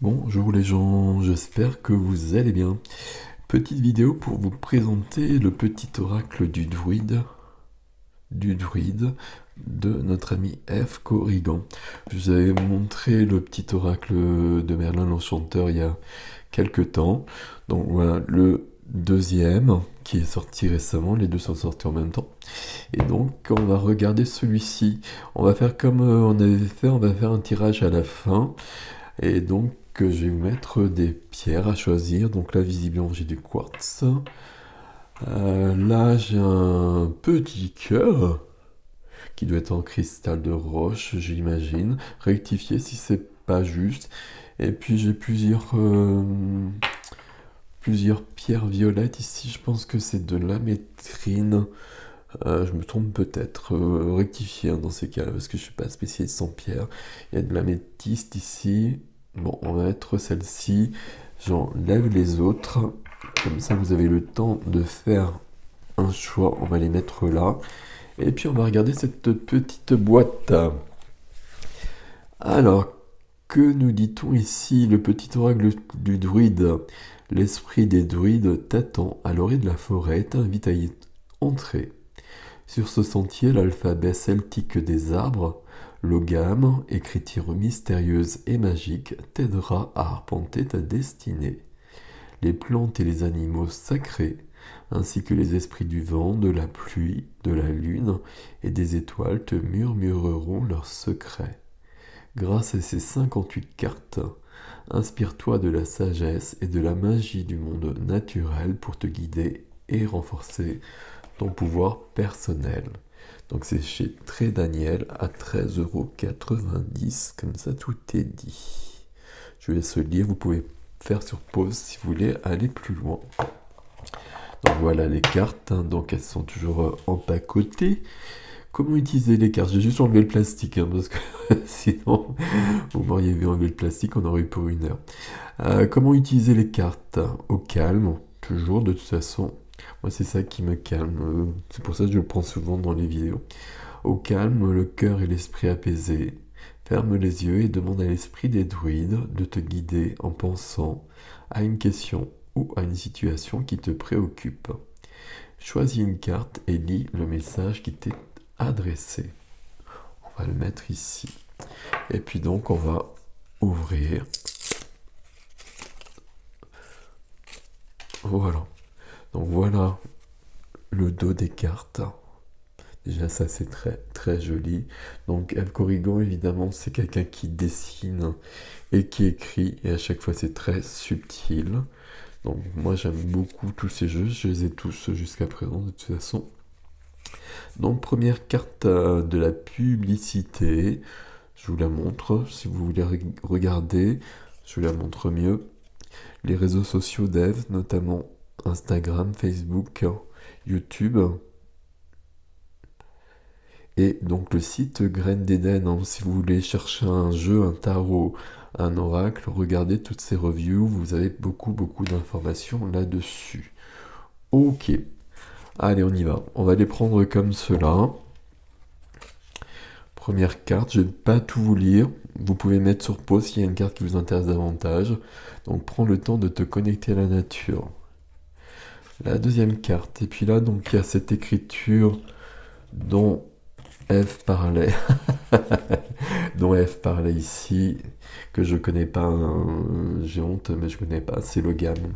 Bonjour les gens, j'espère que vous allez bien. Petite vidéo pour vous présenter le petit oracle du druide de notre ami F. Corrigan. Je vous avais montré le petit oracle de Merlin l'Enchanteur il y a quelques temps. Donc voilà, le deuxième qui est sorti récemment, les deux sont sortis en même temps. Et donc on va regarder celui-ci. On va faire comme on avait fait, on va faire un tirage à la fin. Et donc, je vais vous mettre des pierres à choisir. Donc là, visiblement, j'ai du quartz. Là, j'ai un petit cœur qui doit être en cristal de roche, j'imagine. Rectifier si c'est pas juste. Et puis, j'ai plusieurs pierres violettes ici. Je pense que c'est de la métrine. Je me trompe peut-être. Rectifier dans ces cas-là, parce que je suis pas spécialiste en pierre. Il y a de l'améthyste ici. Bon, on va mettre celle-ci. J'enlève les autres. Comme ça, vous avez le temps de faire un choix. On va les mettre là. Et puis, on va regarder cette petite boîte. Alors, que nous dit-on ici? Le petit oracle du druide. L'esprit des druides t'attend à l'orée de la forêt, t'invite à y entrer. Sur ce sentier, l'alphabet celtique des arbres, l'ogame, écriture mystérieuse et magique, t'aidera à arpenter ta destinée. Les plantes et les animaux sacrés, ainsi que les esprits du vent, de la pluie, de la lune et des étoiles te murmureront leurs secrets. Grâce à ces 58 cartes, inspire-toi de la sagesse et de la magie du monde naturel pour te guider et renforcer ton pouvoir personnel. Donc c'est chez Très Daniel à 13,90 €, comme ça tout est dit. Je vais laisse lire, vous pouvez faire sur pause si vous voulez aller plus loin. Donc voilà les cartes, donc elles sont toujours empacotées. Comment utiliser les cartes? J'ai juste enlevé le plastique, parce que sinon vous m'auriez vu enlever le plastique, on aurait eu pour 1 heure. Comment utiliser les cartes? Au calme, toujours de toute façon. Moi, c'est ça qui me calme. C'est pour ça que je le prends souvent dans les vidéos. Au calme, le cœur et l'esprit apaisé. Ferme les yeux et demande à l'esprit des druides de te guider en pensant à une question ou à une situation qui te préoccupe. Choisis une carte et lis le message qui t'est adressé. On va le mettre ici. Et puis donc, on va ouvrir. Voilà. Donc voilà le dos des cartes. Déjà ça c'est très très joli. Donc F. Corrigan évidemment c'est quelqu'un qui dessine et qui écrit et à chaque fois c'est très subtil. Donc moi j'aime beaucoup tous ces jeux, je les ai tous jusqu'à présent de toute façon. Donc première carte de la publicité, je vous la montre si vous voulez regarder, je vous la montre mieux. Les réseaux sociaux d'Eve, notamment Instagram, Facebook, YouTube. Et donc le site Graines d'Eden, hein, si vous voulez chercher un jeu, un tarot, un oracle, regardez toutes ces reviews, vous avez beaucoup d'informations là-dessus. Ok, allez on y va. On va les prendre comme cela. Première carte, je ne vais pas tout vous lire. Vous pouvez mettre sur pause s'il y a une carte qui vous intéresse davantage. Donc prends le temps de te connecter à la nature. La deuxième carte, et puis là donc il y a cette écriture dont F parlait, dont F parlait ici, que je connais pas, j'ai honte, mais je connais pas, c'est le gamme.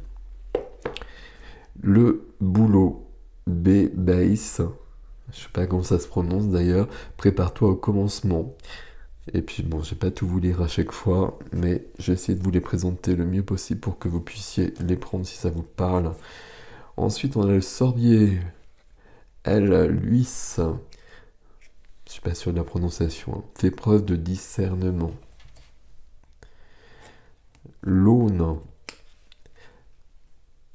Le boulot, B base, je sais pas comment ça se prononce d'ailleurs, prépare-toi au commencement. Et puis bon, je vais pas tout vous lire à chaque fois, mais je vais essayer de vous les présenter le mieux possible pour que vous puissiez les prendre si ça vous parle. Ensuite, on a le sorbier, L. Luis. Je suis pas sûr de la prononciation. Hein. Fait preuve de discernement. L'aune.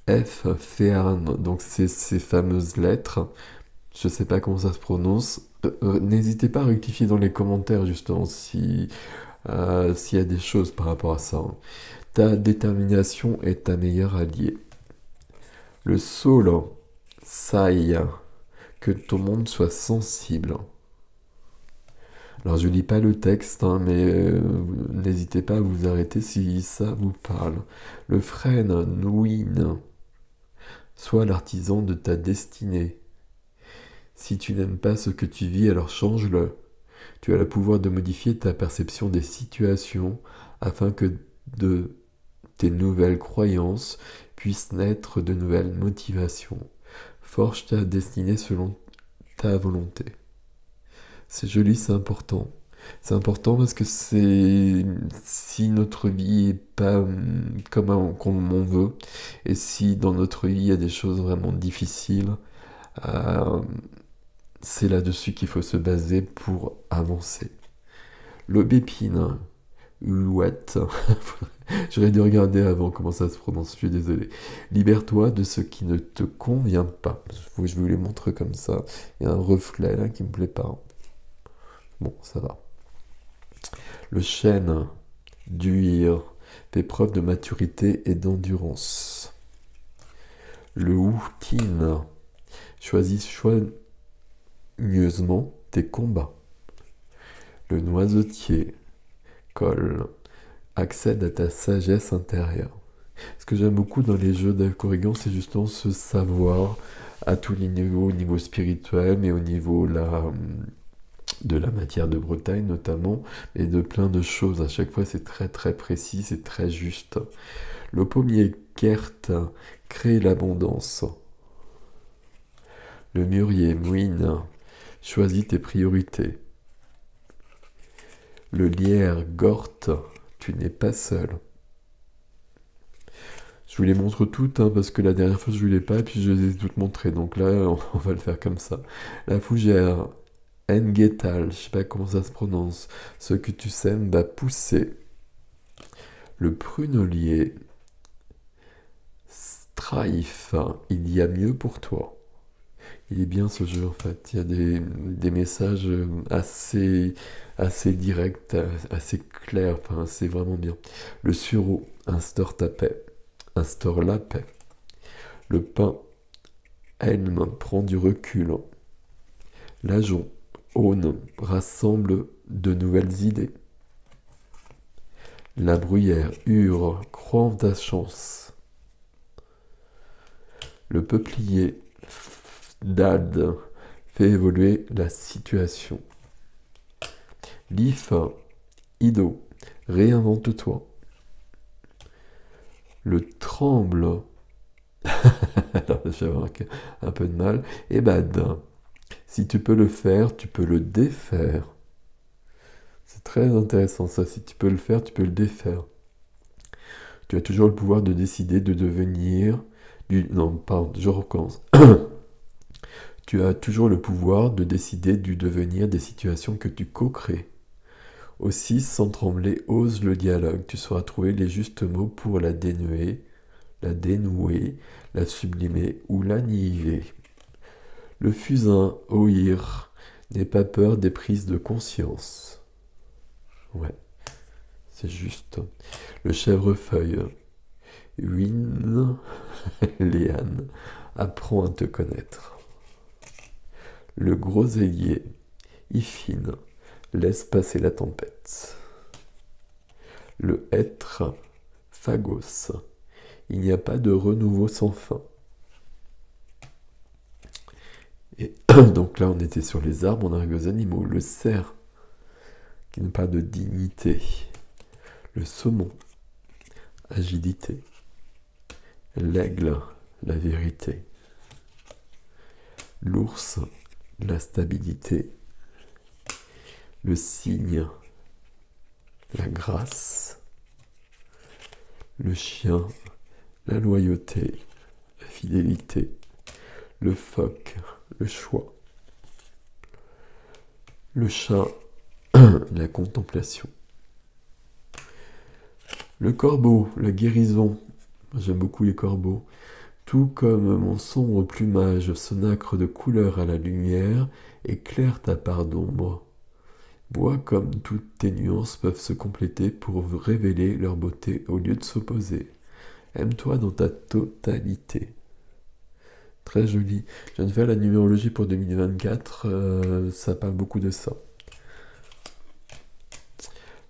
F. Féarn. Donc c'est ces fameuses lettres. Je sais pas comment ça se prononce. N'hésitez pas à rectifier dans les commentaires justement si s'il y a des choses par rapport à ça. Hein. Ta détermination est ta meilleure alliée. Le saule. Saille. Que ton monde soit sensible. Alors je lis pas le texte, hein, mais n'hésitez pas à vous arrêter si ça vous parle. Le frêne, Nwin, sois l'artisan de ta destinée. Si tu n'aimes pas ce que tu vis, alors change-le. Tu as le pouvoir de modifier ta perception des situations afin que de tes nouvelles croyances puissent naître de nouvelles motivations. Forge ta destinée selon ta volonté. C'est joli, c'est important. C'est important parce que c'est si notre vie est pas comme on veut, et si dans notre vie il y a des choses vraiment difficiles, euh, c'est là-dessus qu'il faut se baser pour avancer. L'aubépine, ouette, j'aurais dû regarder avant comment ça se prononce, je suis désolé. Libère-toi de ce qui ne te convient pas. Je vous les montre comme ça. Il y a un reflet là qui me plaît pas. Bon, ça va. Le chêne, d'huir, fait preuve de maturité et d'endurance. Le houtine, choisis soigneusement tes combats. Le noisetier, colle, accède à ta sagesse intérieure. Ce que j'aime beaucoup dans les jeux d'Alcorigan, c'est justement ce savoir à tous les niveaux, au niveau spirituel, mais au niveau là, de la matière de Bretagne notamment, et de plein de choses. À chaque fois, c'est très très précis, c'est très juste. Le pommier Kert crée l'abondance. Le mûrier Mouine choisit tes priorités. Le lierre Gorte, tu n'es pas seul. Je vous les montre toutes, hein, parce que la dernière fois je ne vous les pas, et puis je les ai toutes montrées. Donc là, on va le faire comme ça. La fougère Engetal, je sais pas comment ça se prononce. Ce que tu sèmes va pousser. Le prunelier Strife, il y a mieux pour toi. Il est bien ce jeu en fait. Il y a des messages assez directs, assez clairs. Enfin, c'est vraiment bien. Le sureau instaure ta paix. Instaure la paix. Le pain Helm prend du recul. L'ajon Aune rassemble de nouvelles idées. La bruyère Hure croit en ta chance. Le peuplier Dad fait évoluer la situation. L'if Ido réinvente-toi. Le tremble alors je vais avoir un peu de mal. Et bad, si tu peux le faire, tu peux le défaire. C'est très intéressant ça, si tu peux le faire, tu peux le défaire. Tu as toujours le pouvoir de décider de devenir Non, pardon, je recommence. Tu as toujours le pouvoir de décider du devenir des situations que tu co-crées. Aussi, sans trembler, ose le dialogue. Tu sauras trouver les justes mots pour la dénouer, la sublimer ou l'annihiler. Le fusain, Oïr, n'aie pas peur des prises de conscience. Ouais, c'est juste. Le chèvrefeuille, Win, Léane, apprends à te connaître. Le groseillier, Ifine, laisse passer la tempête. Le hêtre, Phagos, il n'y a pas de renouveau sans fin. Et donc là, on était sur les arbres, on arrive aux animaux. Le cerf, qui nous parle de dignité. Le saumon, agilité. L'aigle, la vérité. L'ours, la stabilité. Le cygne, la grâce. Le chien, la loyauté, la fidélité. Le phoque, le choix. Le chat, la contemplation. Le corbeau, la guérison. J'aime beaucoup les corbeaux. Tout comme mon sombre plumage, son acre de couleur à la lumière, éclaire ta part d'ombre. Vois comme toutes tes nuances peuvent se compléter pour révéler leur beauté au lieu de s'opposer. Aime-toi dans ta totalité. Très joli. Je viens de faire la numérologie pour 2024, ça parle beaucoup de ça.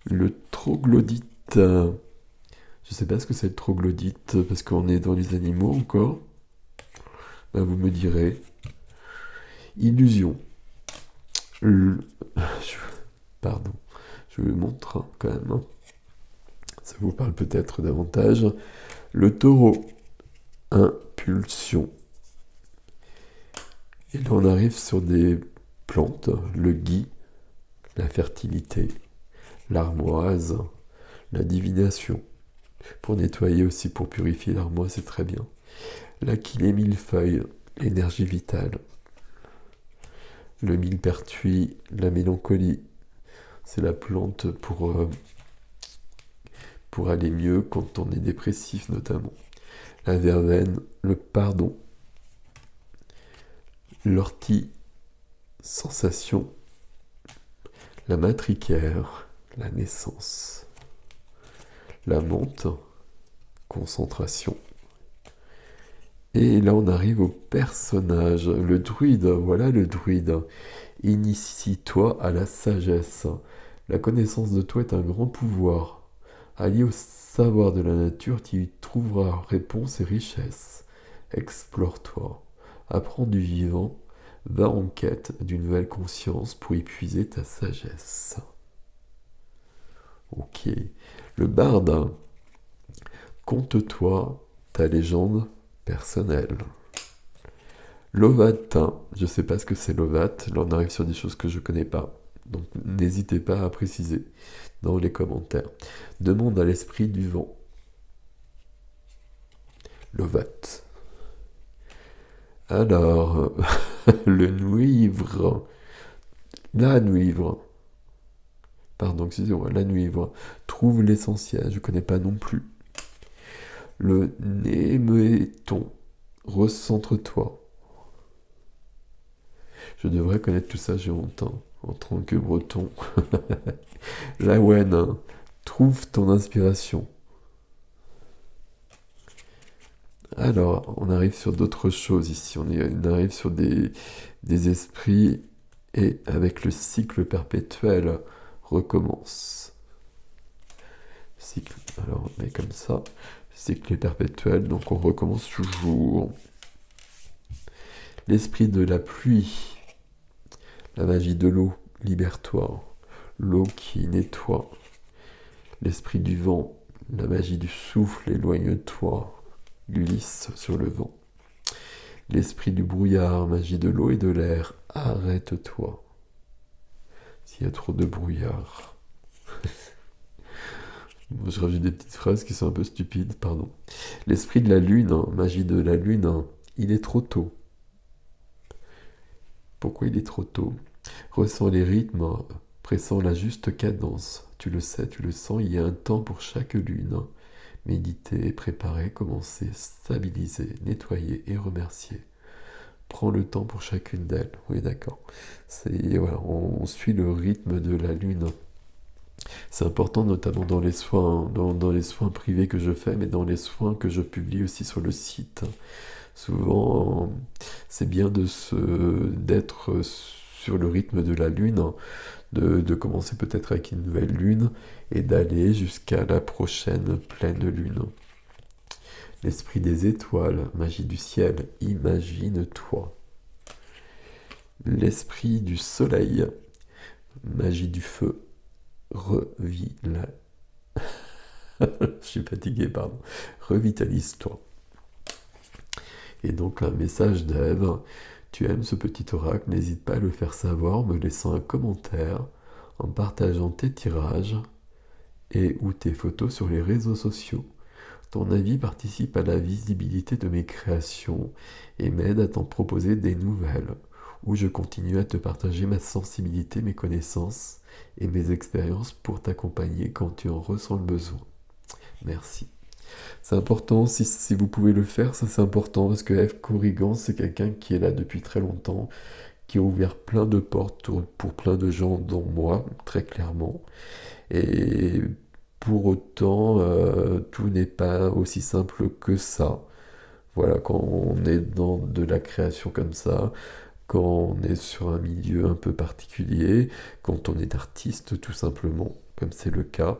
Le troglodyte. Je sais pas ce que c'est le troglodyte, parce qu'on est dans les animaux encore. Ben, vous me direz. Illusion. Le- je- Pardon. Je vous montre quand même, hein. Ça vous parle peut-être davantage. Le taureau. Impulsion. Et là, on arrive sur des plantes. Le gui, la fertilité, l'armoise, la divination. Pour nettoyer aussi, pour purifier l'armoise, c'est très bien. L'achillée millefeuille, l'énergie vitale. Le millepertuis, la mélancolie. C'est la plante pour aller mieux quand on est dépressif notamment. La verveine, le pardon. L'ortie, sensation. La matricaire, la naissance. La menthe, concentration. Et là, on arrive au personnage, le druide. Voilà le druide. Initie-toi à la sagesse. La connaissance de toi est un grand pouvoir. Allié au savoir de la nature, tu y trouveras réponse et richesse. Explore-toi. Apprends du vivant. Va en quête d'une nouvelle conscience pour épuiser ta sagesse. Ok. Le barde. Conte-toi ta légende personnelle. Lovat, je ne sais pas ce que c'est Lovat, là on arrive sur des choses que je ne connais pas. Donc n'hésitez pas à préciser dans les commentaires. Demande à l'esprit du vent. Lovat. Alors, le nuivre. La nuivre. Pardon, excusez-moi, la nuivre. Trouve l'essentiel, je ne connais pas non plus. Le néméton. Recentre-toi. Je devrais connaître tout ça, j'ai honte, hein, en tant que breton. La Wen, trouve ton inspiration. Alors, on arrive sur d'autres choses ici. On arrive sur des esprits et avec le cycle perpétuel, recommence. Cycle, alors on met comme ça. Cycle perpétuel, donc on recommence toujours. L'esprit de la pluie, la magie de l'eau, libère-toi. L'eau qui nettoie. L'esprit du vent, la magie du souffle, éloigne-toi. Ulysse sur le vent. L'esprit du brouillard, magie de l'eau et de l'air, arrête-toi. S'il y a trop de brouillard. Je rajoute des petites phrases qui sont un peu stupides, pardon. L'esprit de la lune, magie de la lune, il est trop tôt. Pourquoi il est trop tôt? Ressens les rythmes, pressant la juste cadence. Tu le sais, tu le sens, il y a un temps pour chaque lune. Méditer, préparer, commencer, stabiliser, nettoyer et remercier. Prends le temps pour chacune d'elles. Oui, d'accord. Voilà, on suit le rythme de la lune. C'est important, notamment dans les soins, dans les soins privés que je fais, mais dans les soins que je publie aussi sur le site. Souvent, c'est bien d'être sur le rythme de la lune, de commencer peut-être avec une nouvelle lune et d'aller jusqu'à la prochaine pleine lune. L'esprit des étoiles, magie du ciel, imagine-toi. L'esprit du soleil, magie du feu, revis la... Je suis fatigué, pardon. Revitalise-toi. Et donc un message d'Ève. Tu aimes ce petit oracle, n'hésite pas à le faire savoir en me laissant un commentaire, en partageant tes tirages et ou tes photos sur les réseaux sociaux. Ton avis participe à la visibilité de mes créations et m'aide à t'en proposer des nouvelles, où je continue à te partager ma sensibilité, mes connaissances et mes expériences pour t'accompagner quand tu en ressens le besoin. Merci. C'est important, si vous pouvez le faire, ça c'est important, parce que Eve Corrigan, c'est quelqu'un qui est là depuis très longtemps, qui a ouvert plein de portes pour plein de gens, dont moi, très clairement. Et pour autant, tout n'est pas aussi simple que ça. Voilà, quand on est dans de la création comme ça, quand on est sur un milieu un peu particulier, quand on est artiste tout simplement, comme c'est le cas,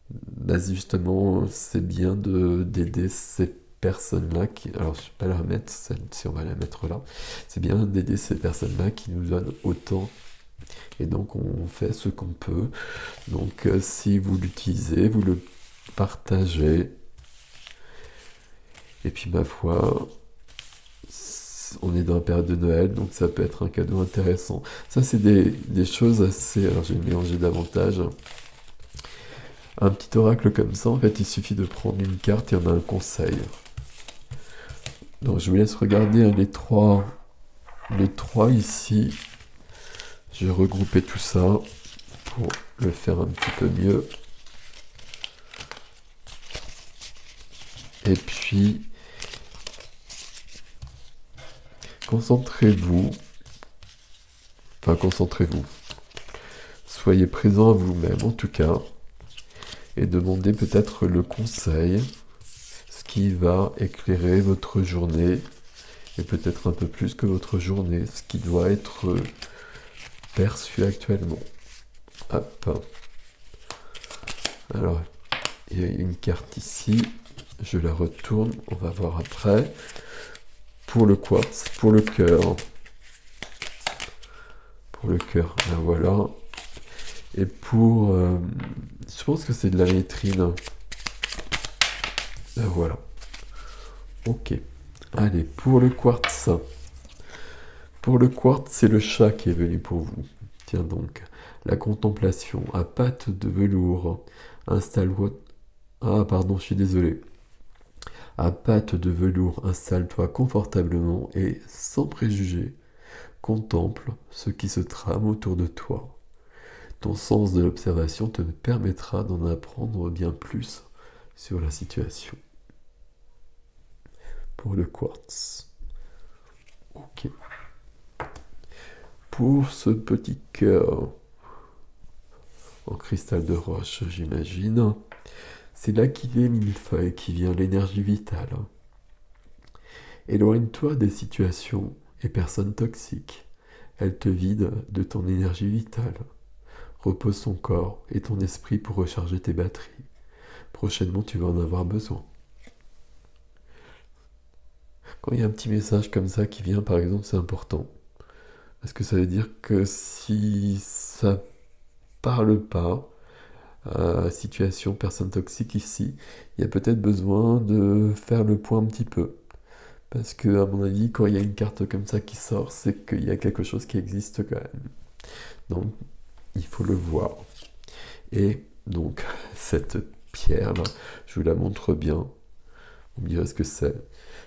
bah, justement, c'est bien d'aider ces personnes-là qui... Alors, je ne vais pas la mettre, si on va la mettre là. C'est bien d'aider ces personnes-là qui nous donnent autant. Et donc, on fait ce qu'on peut. Donc, si vous l'utilisez, vous le partagez. Et puis, ma foi, on est dans la période de Noël, donc ça peut être un cadeau intéressant. Ça, c'est des choses assez... Alors, je vais mélanger davantage. Un petit oracle comme ça, en fait, il suffit de prendre une carte et on a un conseil. Donc, je vous laisse regarder hein, les trois ici. Je vais regrouper tout ça pour le faire un petit peu mieux. Et puis, concentrez-vous. Enfin, concentrez-vous. Soyez présent à vous-même, en tout cas. Et demandez peut-être le conseil, ce qui va éclairer votre journée, et peut-être un peu plus que votre journée, ce qui doit être perçu actuellement. Hop. Alors, il y a une carte ici, je la retourne, on va voir après. Pour le quartz, pour le cœur. Pour le cœur, ben voilà. Et pour... je pense que c'est de la métrine. Ben voilà. Ok. Allez, pour le quartz. Pour le quartz, c'est le chat qui est venu pour vous. Tiens donc. La contemplation à pattes de velours. Installe-toi... Ah, pardon, je suis désolé. À pattes de velours, installe-toi confortablement et, sans préjugés, contemple ce qui se trame autour de toi. Ton sens de l'observation te permettra d'en apprendre bien plus sur la situation. Pour le quartz. Ok. Pour ce petit cœur en cristal de roche, j'imagine, c'est là qu'il est millefeuille, qui vient l'énergie vitale. Éloigne-toi des situations et personnes toxiques. Elles te vident de ton énergie vitale. Repose ton corps et ton esprit pour recharger tes batteries. Prochainement, tu vas en avoir besoin. Quand il y a un petit message comme ça qui vient, par exemple, c'est important. Parce que ça veut dire que si ça parle pas, situation personne toxique ici, il y a peut-être besoin de faire le point un petit peu. Parce que, à mon avis, quand il y a une carte comme ça qui sort, c'est qu'il y a quelque chose qui existe quand même. Donc, il faut le voir. Et donc, cette pierre-là, je vous la montre bien. Vous me direz ce que c'est.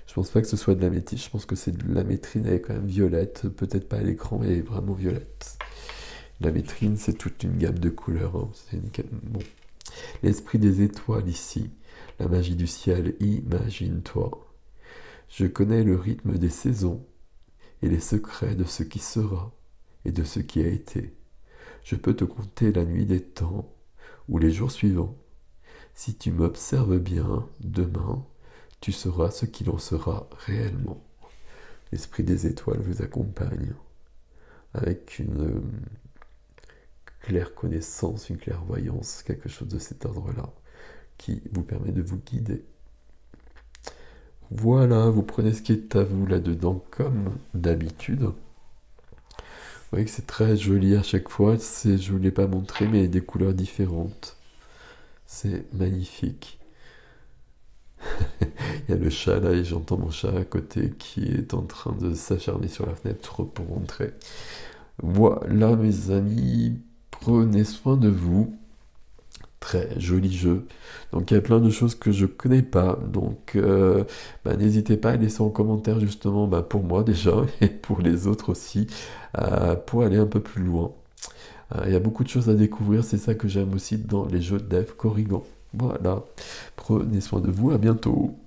Je pense pas que ce soit de la métine, je pense que c'est de la métrine, elle est quand même violette. Peut-être pas à l'écran, mais elle est vraiment violette. La métrine, c'est toute une gamme de couleurs. Hein. Bon. L'esprit des étoiles ici, la magie du ciel, imagine-toi. Je connais le rythme des saisons et les secrets de ce qui sera et de ce qui a été. Je peux te compter la nuit des temps ou les jours suivants. Si tu m'observes bien, demain, tu sauras ce qu'il en sera réellement. L'esprit des étoiles vous accompagne avec une claire connaissance, une clairvoyance, quelque chose de cet ordre-là, qui vous permet de vous guider. Voilà, vous prenez ce qui est à vous là-dedans comme d'habitude. Vous voyez que c'est très joli à chaque fois, je ne vous l'ai pas montré, mais il y a des couleurs différentes. C'est magnifique. Il y a le chat là, et j'entends mon chat à côté qui est en train de s'acharner sur la fenêtre pour rentrer. Voilà mes amis, prenez soin de vous. Très joli jeu. Donc il y a plein de choses que je connais pas. Donc n'hésitez pas à laisser en commentaire justement pour moi déjà et pour les autres aussi pour aller un peu plus loin. Il y a beaucoup de choses à découvrir, c'est ça que j'aime aussi dans les jeux Dave Corrigan. Voilà, prenez soin de vous, à bientôt.